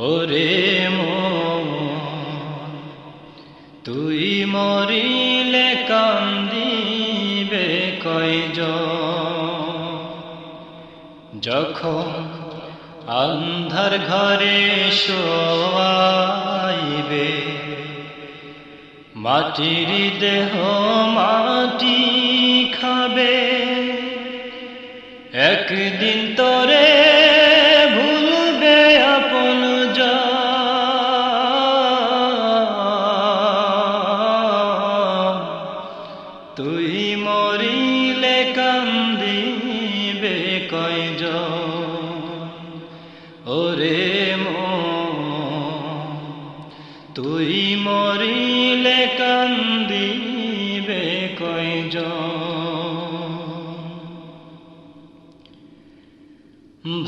ওরে মন তুই মরিলে কান্দিবে কয়জন, যখন আন্ধার ঘরে শোয়াইবে মাটির দেহ মাটি খাবে। একদিন তোরে ভুলবে আপন জন, তুই মরিলে কান্দিবে কয়জন। ওরে মন তুই মরিলে কান্দিবে কয়জন।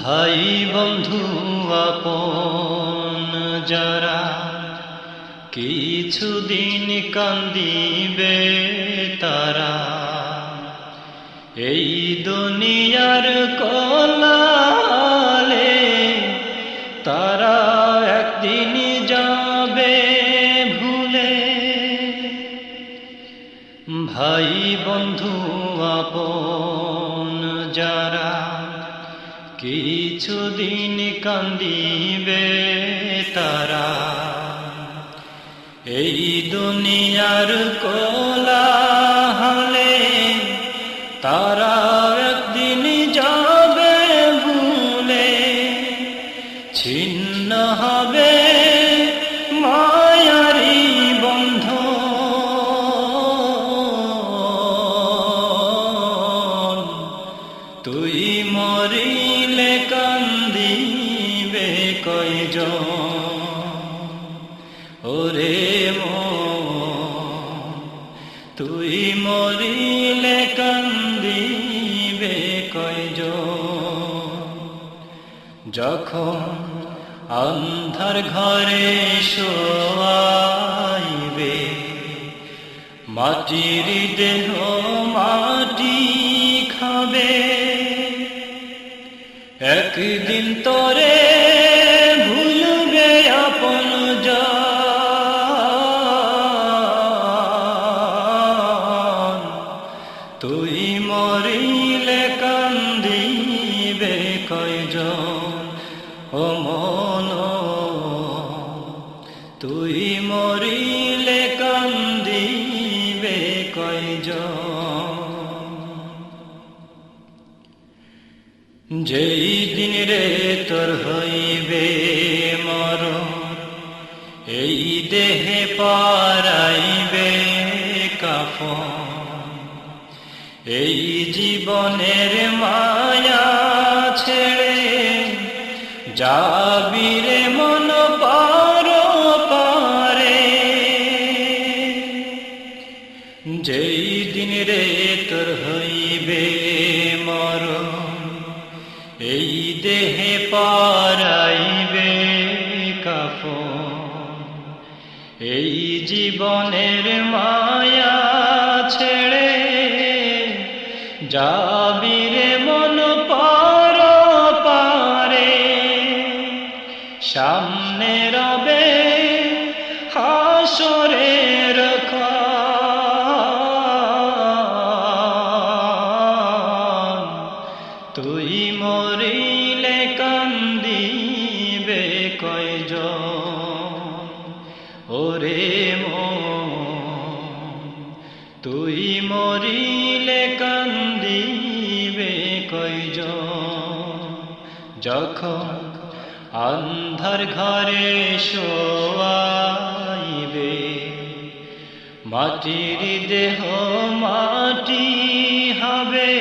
ভাই বন্ধু আপন যারা কিছুদিন কান্দিবে তারা, এই দুনিয়ার কলালে তারা একদিন যাবে ভুলে। ভাই বন্ধু আপন যারা কিছুদিন কান্দিবে তারা, এই দুনিয়ার কোলাহলে তারা একদিন যাবে ভুলে। ছিন্ন হবে মায়ারি বন্ধন, তুই মরিলে কান্দিবে কয়জন। ওরে মন তুই মরিলে কান্দিবে কয়জন, যখন আন্ধার ঘরে শোয়াইবে মাটির দেহ মাটি খাবে। একদিন তোরে ভুলবে আপন জন, তুই মরিলে কান্দিবে কয়জন। ও মন তুই মরিলে কান্দিবে কয়জন। যেই দিন রে তোর হইবে মরণ, এই দেহে পরাইবে কাফন, এই জীবনের মায়া ছেড়ে যাবি রে মন পার পারে। যেই দিন রে তোর হইবে মরণ, এই দেহে পরাইবে কাফন, এই জীবনের মায়া ছেড়ে যাবি রে মন পার পারে। সামনে রবে হাসরের ক্ষণ, তুই মরিলে কান্দিবে কয়জন। ওরে মন তুই মরিলে কান্দিবে কয়জন, যখন আন্ধার ঘরে শোয়াইবে মাটির দেহ মাটি হবে।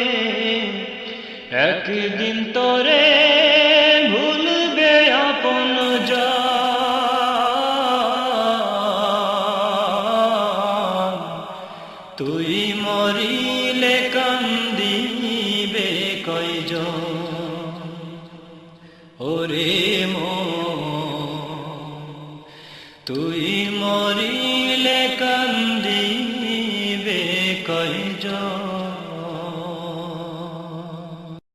একদিন তোরে ভুলবে আপন জন, তুই মরিলে কান্দিবে কয়জন। ওরে মন তুই মরিলে কান্দিবে কয়জন।